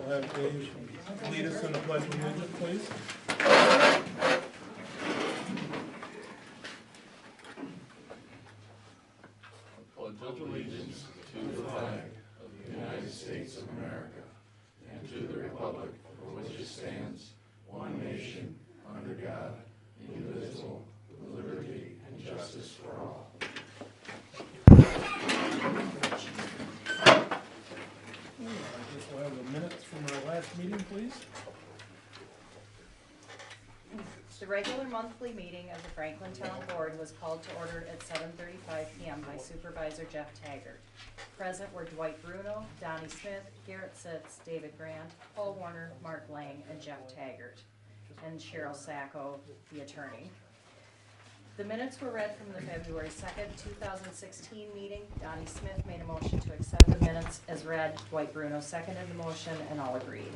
We'll have Dave lead us in the pledge of allegiance, please. Pledge allegiance to the flag of the United States of America and to the republic for which it stands, one nation, under God, indivisible, with liberty and justice for all. I guess we'll have the minutes from our last meeting, please. The regular monthly meeting of the Franklin Town Board was called to order at 7:35 p.m. by Supervisor Jeff Taggart. Present were Dwight Bruno, Donnie Smith, Garrett Sitz, David Grant, Paul Warner, Mark Lang, and Jeff Taggart, and Cheryl Sacco, the attorney. The minutes were read from the February 2nd, 2016 meeting. Donnie Smith made a motion to accept the minutes as read. Dwight Bruno seconded the motion, and all agreed.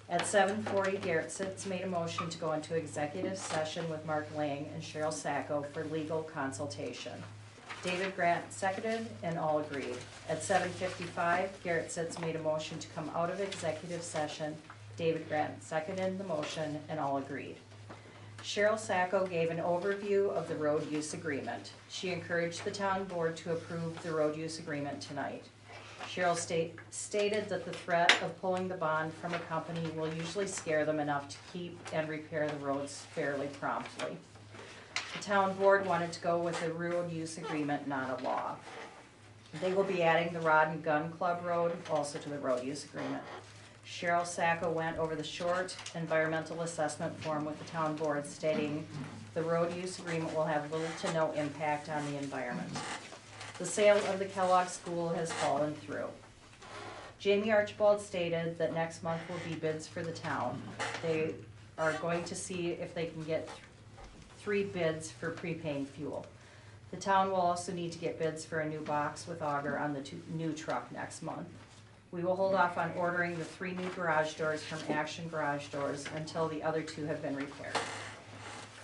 At 7:40, Garrett Sitz made a motion to go into executive session with Mark Lang and Cheryl Sacco for legal consultation. David Grant seconded, and all agreed. At 7:55, Garrett Sitz made a motion to come out of executive session. David Grant seconded the motion, and all agreed. Cheryl Sacco gave an overview of the road use agreement. She encouraged the town board to approve the road use agreement tonight. Cheryl stated that the threat of pulling the bond from a company will usually scare them enough to keep and repair the roads fairly promptly. The town board wanted to go with a road use agreement, not a law. They will be adding the Rod and Gun Club Road also to the road use agreement. Cheryl Sacco went over the short environmental assessment form with the town board, stating the road use agreement will have little to no impact on the environment. The sale of the Kellogg School has fallen through. Jamie Archibald stated that next month will be bids for the town. They are going to see if they can get 3 bids for prepaying fuel. The town will also need to get bids for a new box with auger on the new truck next month. We will hold off on ordering the 3 new garage doors from Action Garage Doors until the other 2 have been repaired.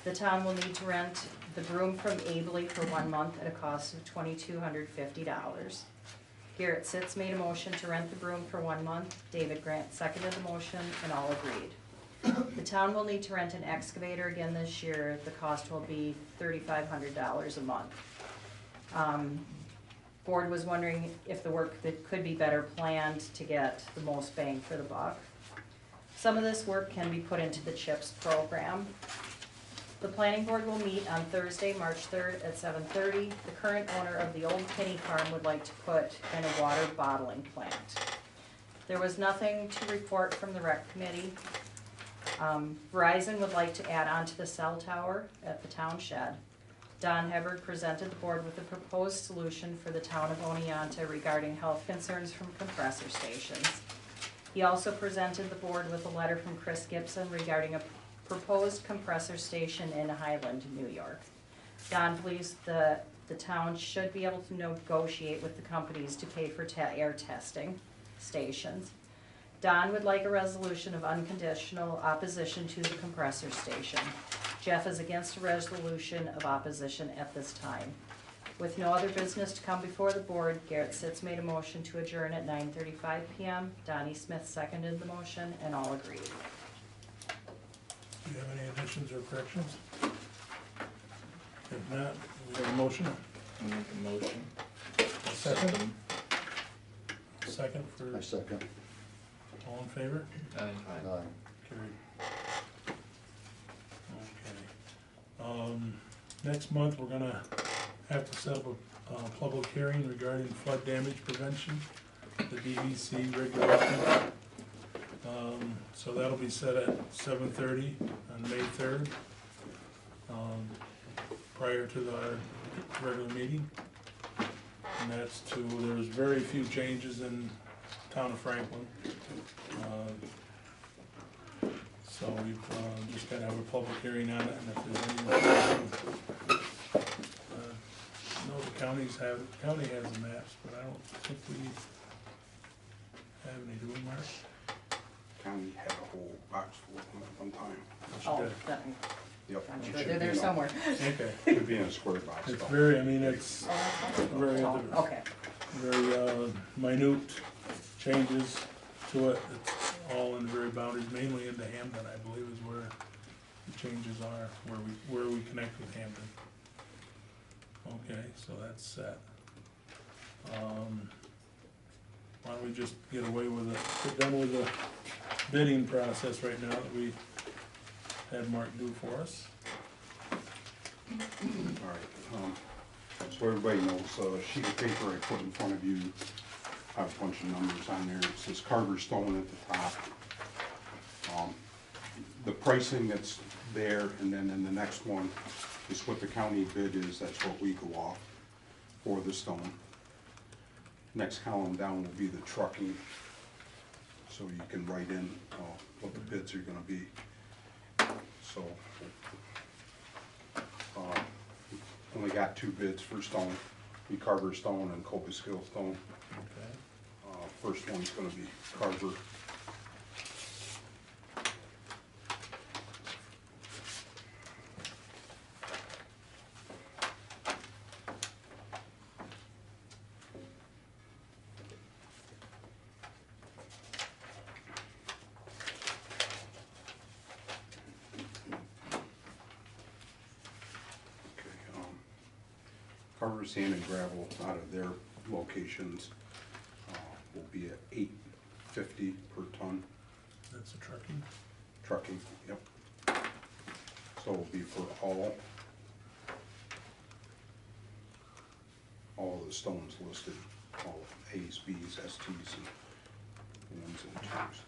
The town will need to rent the broom from Abley for 1 month at a cost of $2,250. Garrett Sitz made a motion to rent the broom for 1 month. David Grant seconded the motion, and all agreed. The town will need to rent an excavator again this year. The cost will be $3,500 a month. Board was wondering if the work could be better planned to get the most bang for the buck. Some of this work can be put into the CHIPS program. The planning board will meet on Thursday, March 3rd at 7:30. The current owner of the old Penny Farm would like to put in a water bottling plant. There was nothing to report from the rec committee. Verizon would like to add on to the cell tower at the town shed. Don Hebard presented the board with a proposed solution for the town of Oneonta regarding health concerns from compressor stations. He also presented the board with a letter from Chris Gibson regarding a proposed compressor station in Highland, New York. Don believes the town should be able to negotiate with the companies to pay for air testing stations. Don would like a resolution of unconditional opposition to the compressor station. Jeff is against a resolution of opposition at this time. With no other business to come before the board, Garrett Sitz made a motion to adjourn at 9:35 p.m. Donnie Smith seconded the motion, and all agreed. Do you have any additions or corrections? If not, we have a motion. I'll make a motion. A second? Second I for, second. all in favor? Aye. Aye. Carried. Okay. Next month, we're gonna have to set up a public hearing regarding flood damage prevention, the DEC regulations. So that'll be set at 7:30 on May 3rd, prior to our regular meeting. And that's there's very few changes in town of Franklin. So we've just got to have a public hearing on it, and if there's any, no, the county has the maps, but I don't think we have any, do we, Mark? County had a whole box full of them at one time. Yes, Oh, you did. Yep. I'm It sure should they're be there in a- somewhere. Okay, Should be in a square box. it's though. very, I mean, it's very, Oh, okay. very minute changes to it. It's all in the very boundaries, mainly into Hamden, I believe is where the changes are, where we connect with Hamden. Okay, so that's set. Why don't we just get away with it, get done with the bidding process right now that we had Mark do for us. All right, so everybody knows, sheet of paper I put in front of you, I have a bunch of numbers on there. It says Carver Stone at the top. The pricing that's there, and then in the next one is what the county bid is, that's what we go off for the stone. Next column down will be the trucking, so you can write in what the bids are gonna be. So, only got 2 bids for stone, the Carver Stone and Cobleskill Stone. Okay. First one's gonna be Carver. Carver Sand and Gravel out of their locations will be at $8.50 per ton. That's the trucking. Trucking, yep. So it'll be for all of the stones listed, all A's, B's, STs, and 1s and 2s.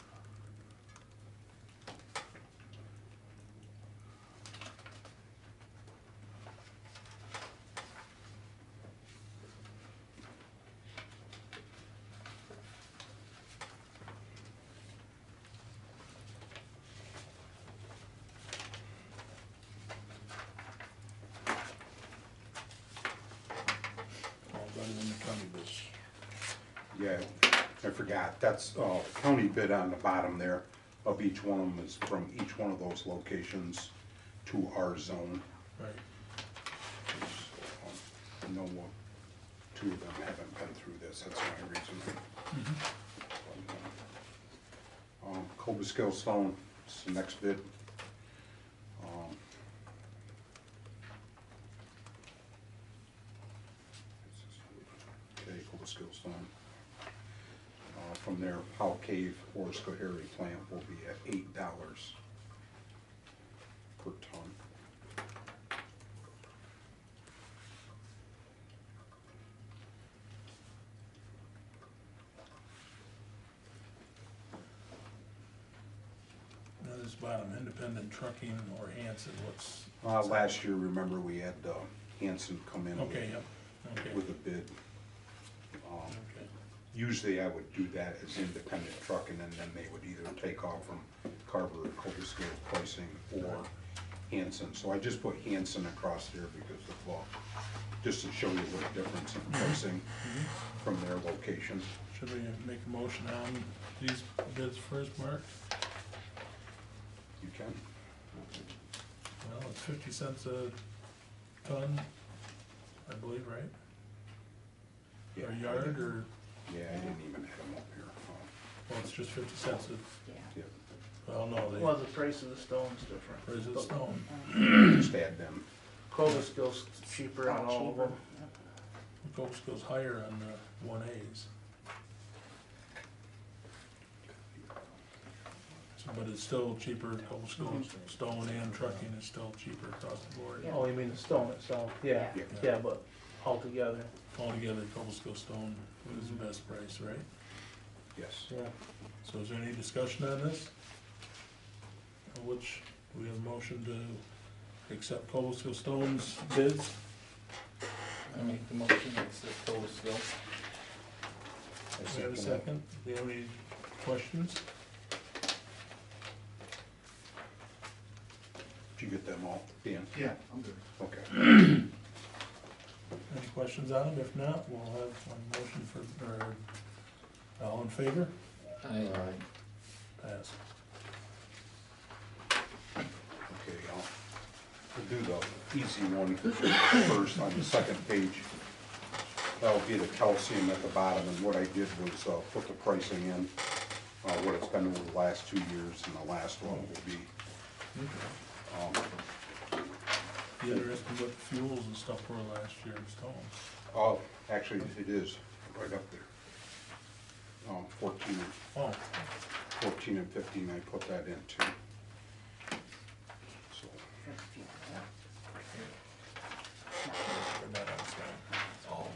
All better than the county bids. Yeah, I forgot, that's county bid on the bottom there of each one of them is from each one of those locations to our zone. Right. I know 2 of them haven't been through this, that's the only reason. Cobleskill Stone, it's the next bid. Okay, Cobleskill Stone. From there, Powell Cave or Schoharie plant will be at $8 per ton. Now this bottom, independent trucking or Hanson, what's? Last year, remember, we had Hanson come in Okay, yep, okay. with a bid. Okay. Usually I would do that as independent trucking, and then they would either take off from Carver or Cobleskill pricing or Hanson. So I just put Hanson across there because of, just to show you what difference in pricing from their location. Should we make a motion on these bids first, Mark? You can? Well, it's 50 cents a ton, I believe, right? Yeah, Or I yard, didn't- or, Yeah, I didn't even have them up here. well, it's just 50 cents a, Yeah. Yeah, well, no, Well, the price of the stone's different. or is it stone? just add them. Cobleskill's cheaper on all of them. Folks goes higher on the 1As. So, but it's still cheaper, stone and trucking is still cheaper across the board. Yeah. Oh, you mean the stone itself? Yeah, Yeah. yeah, but altogether, Altogether, Cobleskill Stone is the best price, right? Yes. yeah. So is there any discussion on this? Which, we have a motion to accept Cobleskill Stone's bids? I make the motion, it's the Cobleskill. Do we have a second? Do you have any questions? Did you get them all, Dan? Yeah, I'm good. Okay. Any questions on them? If not, we'll have one motion for, or, all in favor? Aye. Pass. Okay, we'll do the easy one first on the second page. That'll be the calcium at the bottom, and what I did was put the pricing in what it's been over the last 2 years, and the last one will be, Be interesting what fuels and stuff were last year in Stone. actually, it is right up there. 14, Oh, 14 and 15, I put that in too. So, put that on Stone. Oh.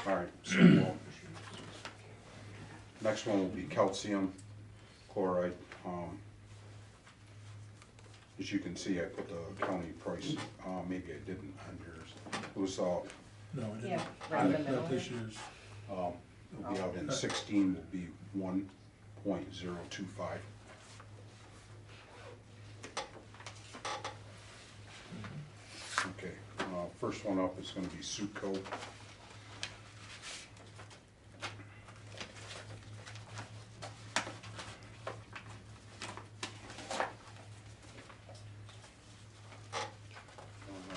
all right, so next one will be calcium chloride. As you can see, I put the county price, maybe I didn't on yours. It was, No, it Yeah, didn't. right in the middle. Not this year's. it'll be out in 16 will be 1.025. Okay, first one up is gonna be Suco.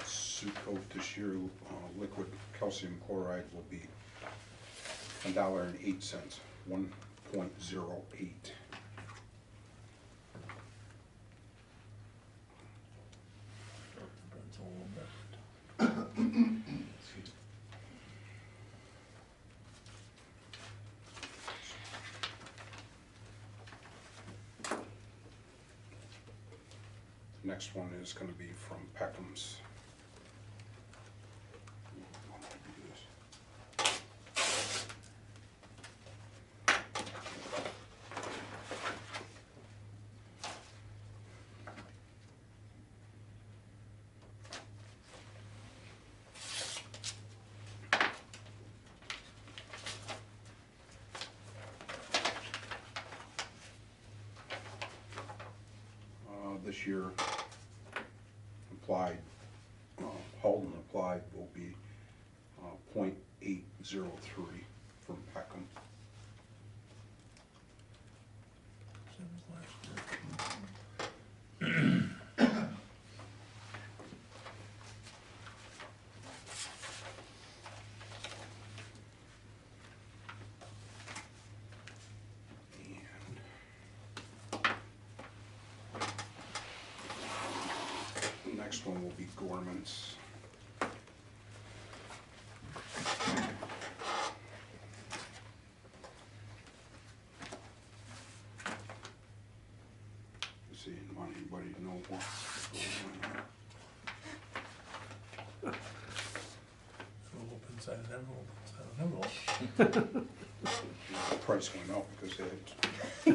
Suco this year, liquid calcium chloride will be $1.08, 1.08. Depends a little bit. Next one is gonna be from Peckham's. This year, applied, Halden applied will be 0.803 from Peckham. Same as last year. And next one will be Gorman's. See, want anybody to know what's going on? Envelope inside an envelope, inside an envelope. The price went up because they had,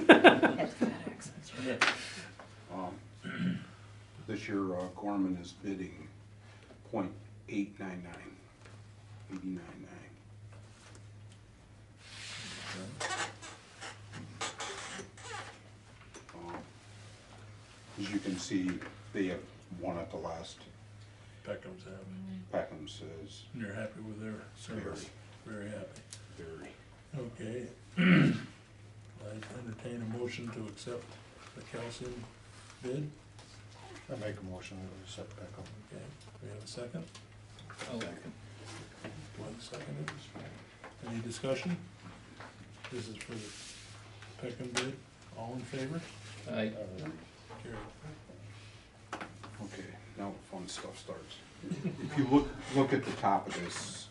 At FedEx. That's right. this year, Gorman is bidding 0.899, 899. As you can see, they have won at the last. Peckham's have. Peckham says And you're happy with their service? Very happy. very. Okay. I entertain a motion to accept the calcium bid. I make a motion to accept Peckham. Okay, we have a second? One seconded. Any discussion? This is for the Peckham bid. All in favor? Aye. Carried. Okay, now the fun stuff starts. If you look at the top of this,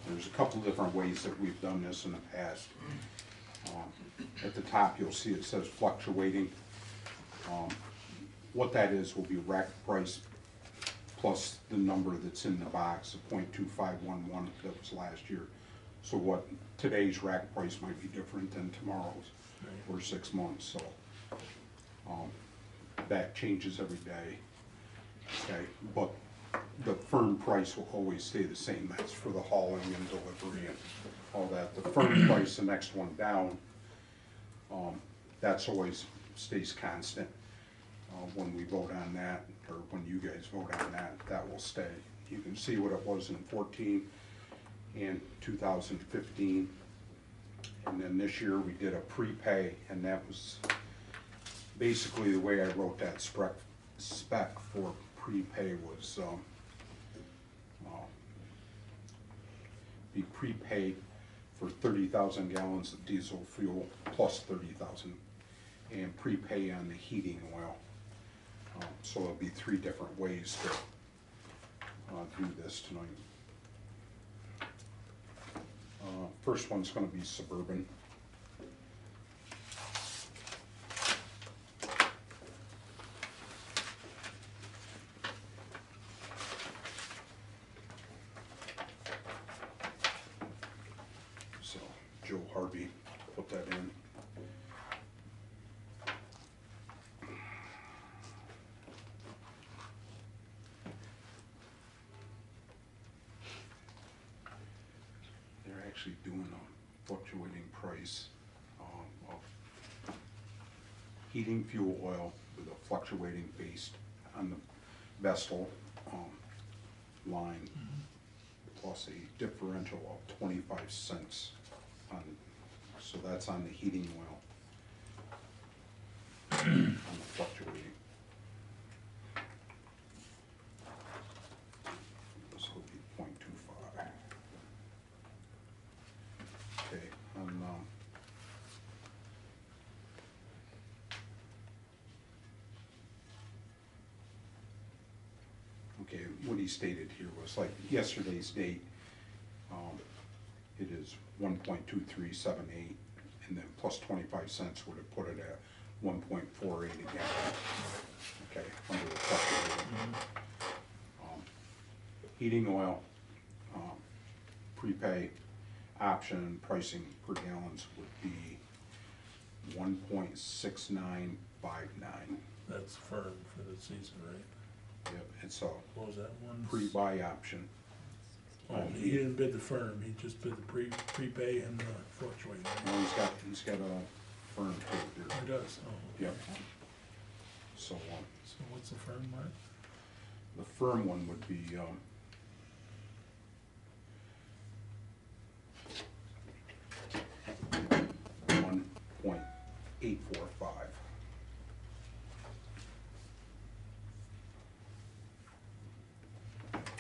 there's a couple different ways that we've done this in the past. At the top, you'll see it says fluctuating. What that is will be rack price plus the number that's in the box, the .2511 that was last year. So what today's rack price might be different than tomorrow's or 6 months, so that changes every day. Okay, but the firm price will always stay the same. That's for the hauling and delivery and all that. The firm price, the next one down, that's always stays constant. When we vote on that, or when you guys vote on that, that will stay. You can see what it was in 14 and 2015. And then this year we did a prepay, and that was basically the way I wrote that spec for prepay was be prepaid for 30,000 gallons of diesel fuel plus 30,000, and prepay on the heating oil. So it'll be 3 different ways to do this tonight. First one's gonna be Suburban. So Joe Harvey put that in. They're actually doing a fluctuating price of heating fuel oil with a fluctuating based on the Vestal line, plus a differential of 25 cents on, so that's on the heating oil. On the fluctuating. This will be 0.25. Okay, okay, what he stated here was like yesterday's date, it is 1.2378, and then plus 25 cents would have put it at 1.48 again. Okay, under the fluctuating. Heating oil, prepay option pricing per gallons would be 1.6959. That's firm for the season, right? Yep, it's a What was that one? pre-buy option. Oh, he didn't bid the firm, he just bid the prepay and the fluctuating. Well, he's got a firm too there. He does, oh. Yep. So, So what's the firm, Mark? the firm one would be, 1.845.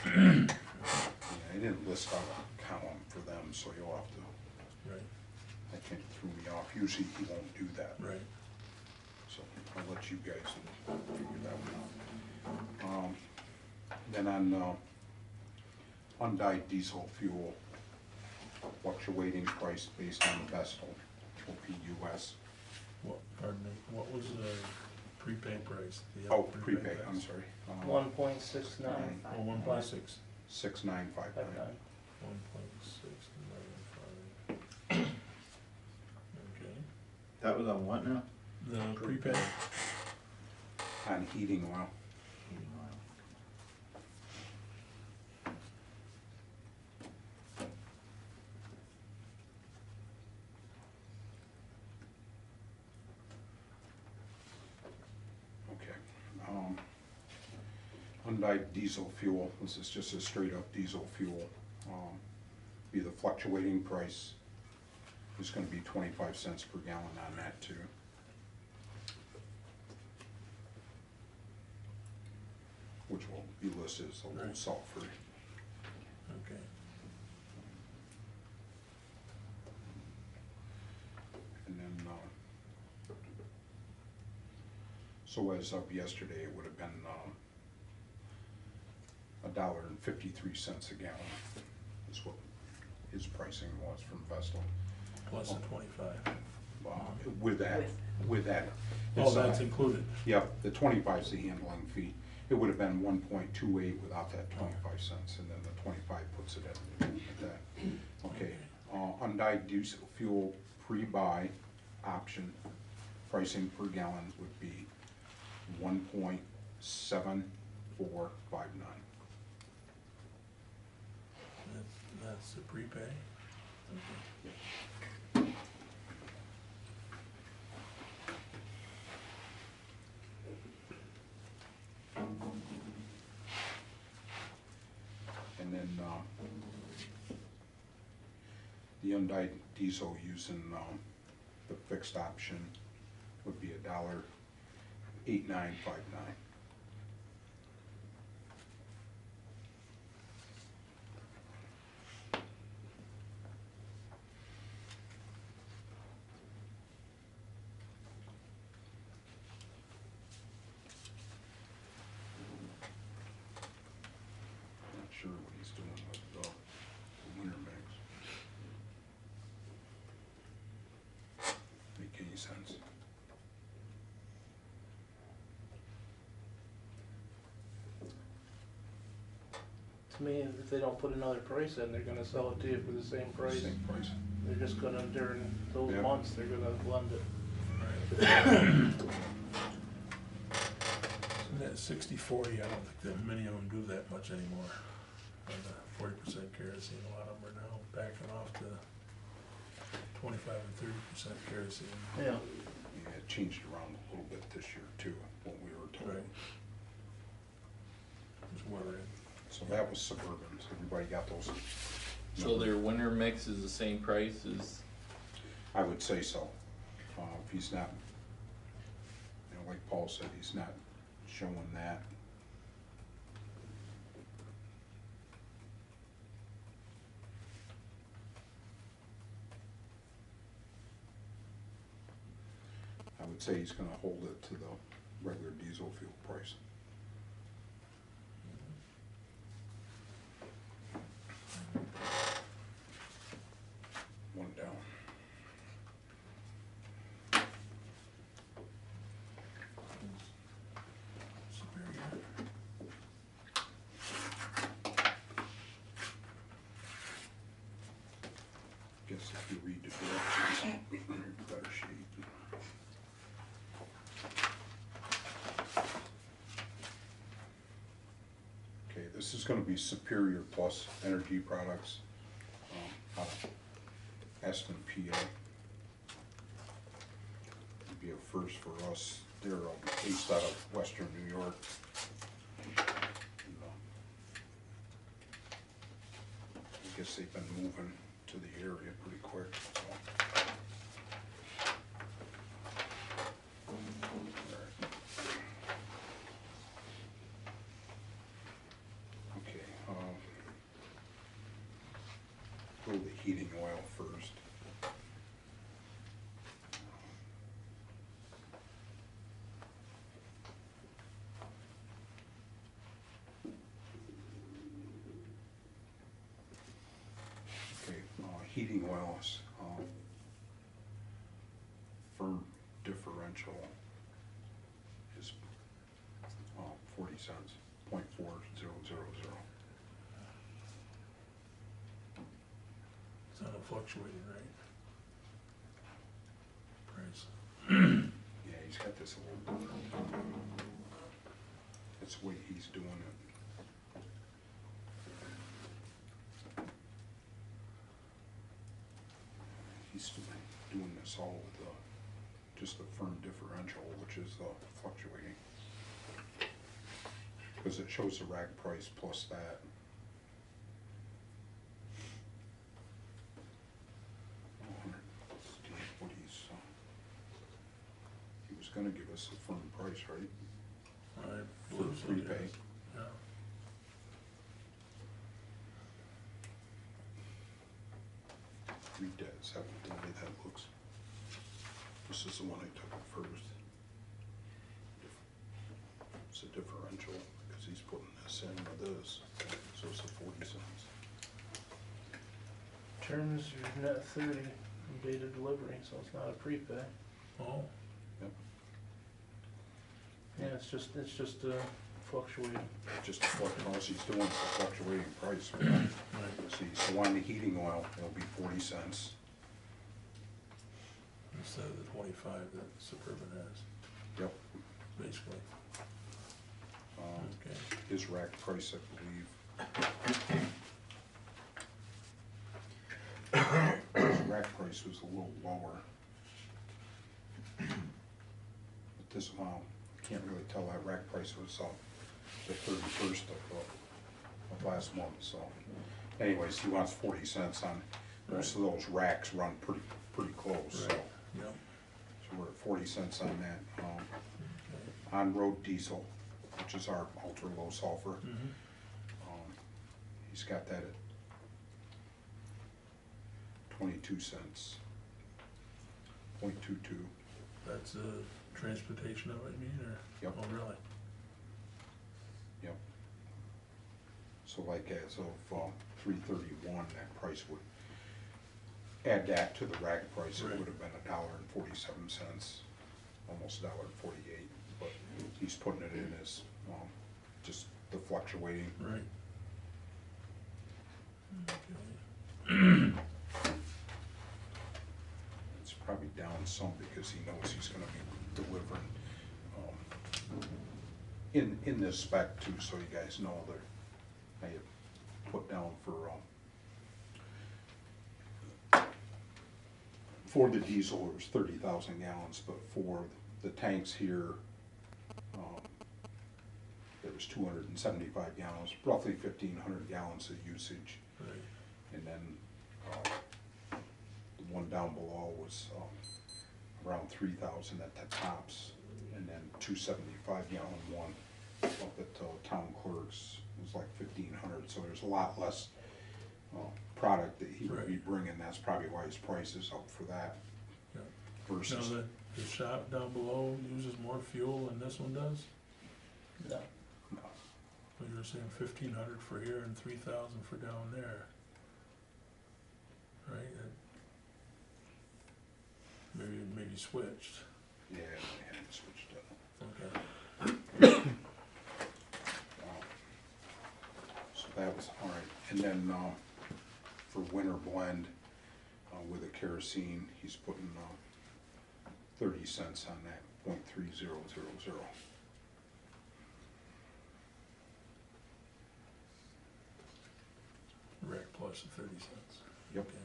Yeah, I didn't list out a column for them, so you'll have to, Right, I think it threw me off. Usually he won't do that. right. So I'll let you guys figure that one out. Then on undyed diesel fuel, fluctuating price based on Vestal, will be US. What, pardon me, what was the prepay price? The Oh, prepay prepay, price? I'm sorry. 1.69. Oh, 1.6. 6959. 1.695. Okay, That was on what now? the prepay, On heating oil. Okay. Undyed diesel fuel, this is just a straight up diesel fuel. Be the fluctuating price, is gonna be 25 cents per gallon on that too. Which will be listed as a low Right. sulfur. okay. And then, so as of yesterday, it would have been, $1.53 a gallon is what his pricing was from Vestal. Plus the 25. With that, Oh, it's, that's included. Yep, the 25 is the handling fee. It would have been 1.28 without that 25 cents, and then the 25 puts it at that. Okay, undyed diesel fuel pre-buy option pricing per gallon would be 1.7459. That's the prepay? And then, the undyed diesel using, the fixed option would be $1.8959. sure what he's doing with the winter mix. Make any sense? To me, if they don't put another price in, they're gonna sell it to you for the same price. Same price. They're just gonna, during those Yeah. months, they're gonna blend it. And that 60/40, I don't think that many of them do that much anymore. On the 40% kerosene, a lot of them are now backing off to 25 and 30% kerosene. Yeah. Yeah, it changed around a little bit this year too, what we were told. Right. It's worrying. So that was Suburban, so everybody got those. So their winter mix is the same price as, I would say so. If he's not, you know, like Paul said, he's not showing that. I would say he's gonna hold it to the regular diesel fuel price. One down. Superior. Guess if you read the directions, better sheet. Okay, this is gonna be Superior Plus Energy Products, out of Aston, PA. It'd be a first for us. They're based out of Western New York. And, I guess they've been moving to the area pretty quick, so. Alright. Okay, go to the heating oil first. Okay, heating oils, firm differential is 40 cents, 0.4000. It's on a fluctuating rate. Price. Yeah, he's got this a little different. That's the way he's doing it. He's doing this all with just the firm differential, which is fluctuating. Because it shows the rack price plus that. See what he was gonna give us a firm price, right? I For believe so, prepay. yes. Yeah. Read that, is that the way that looks? This is the one I took at first. It's a differential, because he's putting this in with this, so it's a 40 cents. Terms are net 30 from date of delivery, so it's not a prepay. Oh, Yep, Yeah, it's just fluctuating. just what else he's doing for fluctuating price. right. See, so on the heating oil, it'll be 40 cents. Instead of the 25 that Suburban has, Yep. basically. Okay. His rack price, I believe. His rack price was a little lower. But this, well, can't really tell, that rack price was the 31st of last month, so. Anyways, he wants 40 cents on, most of those racks run pretty close, so. Right. Yep. So we're at 40 cents on that. Okay. On-road diesel, which is our ultra-low sulfur. Mhm. He's got that at 22 cents, 0.22. That's transportation of it, you mean, or? Yep. Oh, really? Yep. So like as of 3/31, that price would, add that to the rack price, it Right. would have been $1.47, almost $1.48. But he's putting it in as just the fluctuating. Right. Okay. It's probably down some because he knows he's gonna be delivering in this spec too, so you guys know that I have put down for the diesel, it was 30,000 gallons, but for the tanks here, there was 275 gallons, roughly 1,500 gallons of usage. Right. And then, the one down below was, around 3,000 at the tops, and then 275 gallon one up at town clerks was like 1,500, so there's a lot less, product that he would be Right. bringing, that's probably why his price is up for that. Yeah. Versus, Now, the shop down below uses more fuel than this one does? No. no, Well, you were saying 1,500 for here and 3,000 for down there. Right? Maybe switched. yeah, they hadn't switched it. Okay. So that was, all right, and then, for winter blend, with the kerosene, he's putting, 30 cents on that, .3000. Rack plus the 30 cents. Yep. Okay.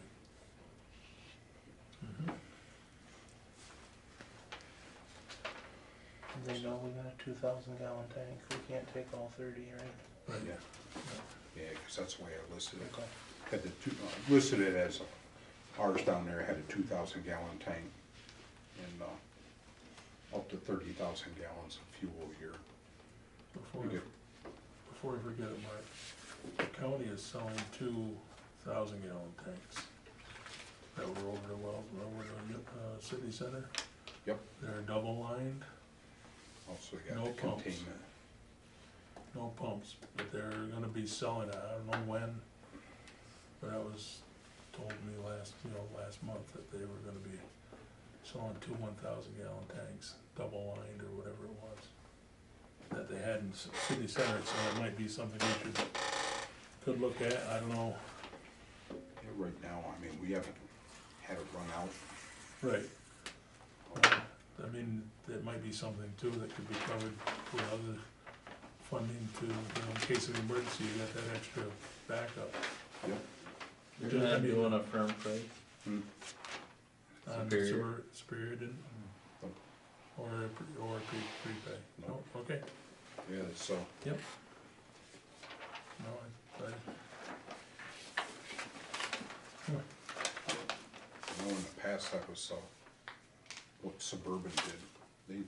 Mhm. They know we got a 2,000 gallon tank, we can't take all 30, right? Right. Yeah, yeah, cause that's the way I listed it. Okay. Had the two, listed it as, ours down there had a 2,000 gallon tank and, up to 30,000 gallons of fuel a year. Before, We get, before we forget it, Mark, the county is selling 2,000 gallon tanks that were over the city center. yep, They're double lined, also got No the pumps. containment. no pumps, but they're gonna be selling it, I don't know when. But that was told me last month that they were gonna be selling 1,000 gallon tanks, double lined or whatever it was. That they had in city center, so that might be something we could look at, I don't know. Yeah, right now, I mean, we haven't had it run out. Right. I mean, that might be something too that could be covered with other funding to, in case of emergency, you got that extra backup. Yep. You're Just, I not mean, doing a firm price? Hmm. On Superior. Superior didn't, or prepay? No. No, okay, Yeah, so, yep. No, I, I know in the past that was, what Suburban did. They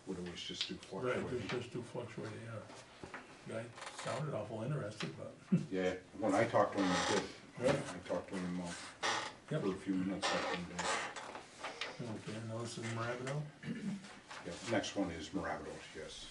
would always just do right, fluctuating. just do fluctuating, yeah. Guy sounded awful interested, but, Yeah, when I talked to him, he did. Right. I talked to him, Yep. for a few minutes, I think, okay, now this is Marabito? yeah, next one is Maravitos, yes.